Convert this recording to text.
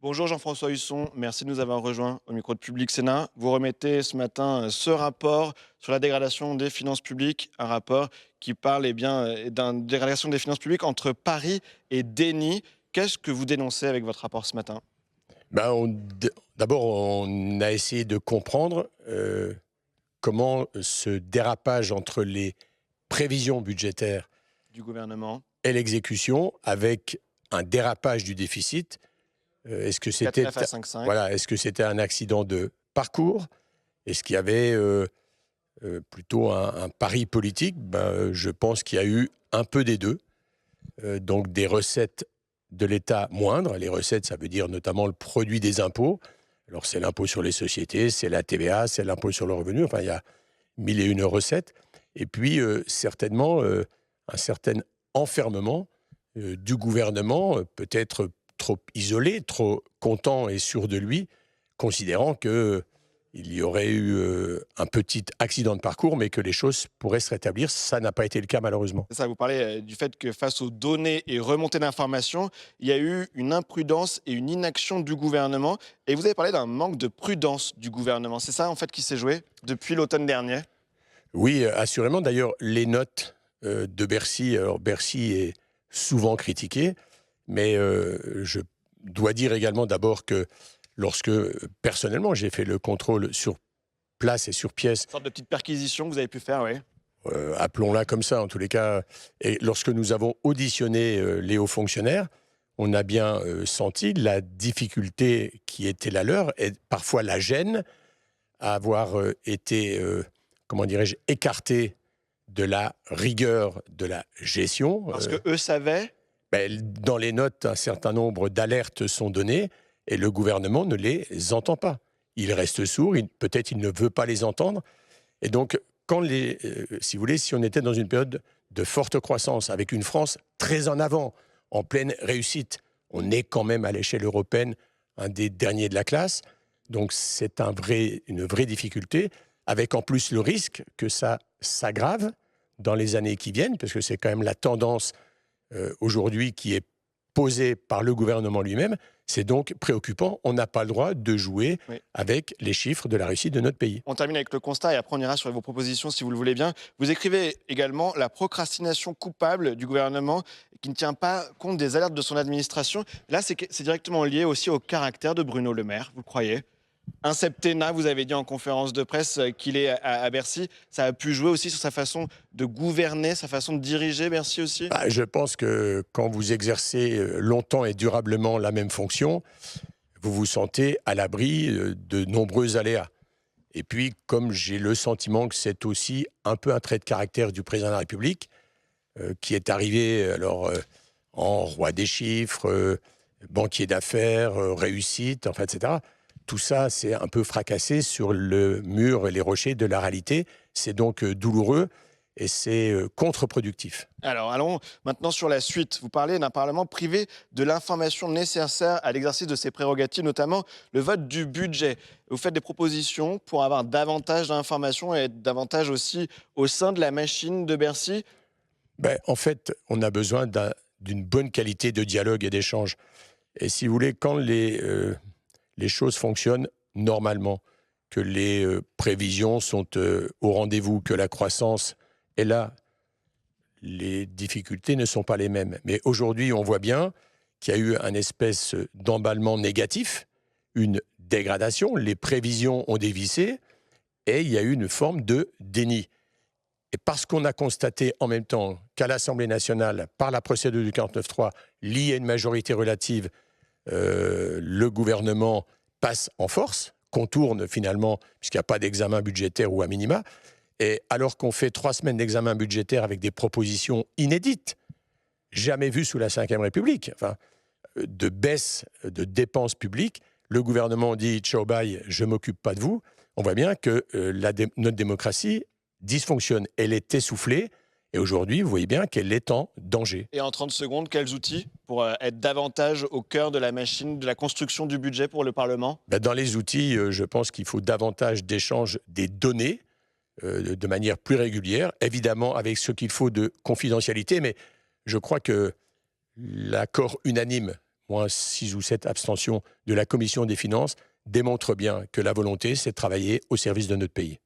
Bonjour Jean-François Husson, merci de nous avoir rejoints au micro de Public Sénat. Vous remettez ce matin ce rapport sur la dégradation des finances publiques, un rapport qui parle d'une dégradation des finances publiques entre Paris et déni. Qu'est-ce que vous dénoncez avec votre rapport ce matin D'abord, on a essayé de comprendre comment ce dérapage entre les prévisions budgétaires du gouvernement? et l'exécution, avec un dérapage du déficit, est-ce que c'était 4,9 à 5,5. voilà, est-ce que c'était un accident de parcours? Est-ce qu'il y avait plutôt un pari politique? Je pense qu'il y a eu un peu des deux. Donc des recettes de l'État moindres. Les recettes, ça veut dire notamment le produit des impôts. Alors c'est l'impôt sur les sociétés, c'est la TVA, c'est l'impôt sur le revenu. Enfin, il y a mille et une recettes. Et puis certainement un certain enfermement du gouvernement, peut-être trop isolé, trop content et sûr de lui, considérant que il y aurait eu un petit accident de parcours, mais que les choses pourraient se rétablir. Ça n'a pas été le cas, malheureusement. C'est ça, vous parlez du fait que face aux données et remontées d'informations, il y a eu une imprudence et une inaction du gouvernement. Et vous avez parlé d'un manque de prudence du gouvernement. C'est ça en fait qui s'est joué depuis l'automne dernier? Oui, assurément. D'ailleurs, les notes de Bercy, alors Bercy est souvent critiqué, mais je dois dire également d'abord que lorsque, personnellement, j'ai fait le contrôle sur place et sur pièce, Une sorte de petite perquisition que vous avez pu faire, oui. appelons-la comme ça en tous les cas, et lorsque nous avons auditionné les hauts fonctionnaires, on a bien senti la difficulté qui était la leur et parfois la gêne à avoir été, comment dirais-je, écartés de la rigueur de la gestion. Parce que eux savaient. Dans les notes, un certain nombre d'alertes sont données et le gouvernement ne les entend pas. Il reste sourd, peut-être il ne veut pas les entendre. Et donc, si vous voulez, si on était dans une période de forte croissance, avec une France très en avant, en pleine réussite, on est quand même à l'échelle européenne un des derniers de la classe. Donc c'est une vraie difficulté, avec en plus le risque que ça s'aggrave dans les années qui viennent, parce que c'est quand même la tendance aujourd'hui qui est posée par le gouvernement lui-même. C'est donc préoccupant. On n'a pas le droit de jouer Oui. avec les chiffres de la réussite de notre pays. On termine avec le constat et après on ira sur vos propositions si vous le voulez bien. Vous écrivez également la procrastination coupable du gouvernement qui ne tient pas compte des alertes de son administration. Là, c'est directement lié aussi au caractère de Bruno Le Maire, vous le croyez? Un septennat, vous avez dit en conférence de presse qu'il est à Bercy. Ça a pu jouer aussi sur sa façon de gouverner, sa façon de diriger Bercy aussi? Je pense que quand vous exercez longtemps et durablement la même fonction, vous vous sentez à l'abri de nombreux aléas. Et puis, comme j'ai le sentiment que c'est aussi un peu un trait de caractère du président de la République, qui est arrivé en roi des chiffres, banquier d'affaires, réussite, enfin, etc. Tout ça, c'est un peu fracassé sur le mur et les rochers de la réalité. C'est donc douloureux et c'est contre-productif. Alors, allons maintenant sur la suite. Vous parlez d'un Parlement privé de l'information nécessaire à l'exercice de ses prérogatives, notamment le vote du budget. Vous faites des propositions pour avoir davantage d'informations et être davantage aussi au sein de la machine de Bercy. En fait, on a besoin d'une bonne qualité de dialogue et d'échange. Et si vous voulez, quand les choses fonctionnent normalement, que les prévisions sont au rendez-vous, que la croissance est là, les difficultés ne sont pas les mêmes. Mais aujourd'hui, on voit bien qu'il y a eu un espèce d'emballement négatif, une dégradation, les prévisions ont dévissé et il y a eu une forme de déni. Et parce qu'on a constaté en même temps qu'à l'Assemblée nationale, par la procédure du 49.3, liée à une majorité relative, le gouvernement passe en force, contourne finalement, puisqu'il n'y a pas d'examen budgétaire ou à minima, et alors qu'on fait 3 semaines d'examen budgétaire avec des propositions inédites, jamais vues sous la Ve République, enfin, de baisse de dépenses publiques, le gouvernement dit « ciao bye, je ne m'occupe pas de vous », on voit bien que notre démocratie dysfonctionne, elle est essoufflée, et aujourd'hui, vous voyez bien qu'elle est en danger. Et en 30 secondes, quels outils pour être davantage au cœur de la machine, de la construction du budget pour le Parlement? Dans les outils, je pense qu'il faut davantage d'échange des données de manière plus régulière, évidemment avec ce qu'il faut de confidentialité, mais je crois que l'accord unanime, moins 6 ou 7 abstentions de la Commission des finances démontrent bien que la volonté, c'est de travailler au service de notre pays.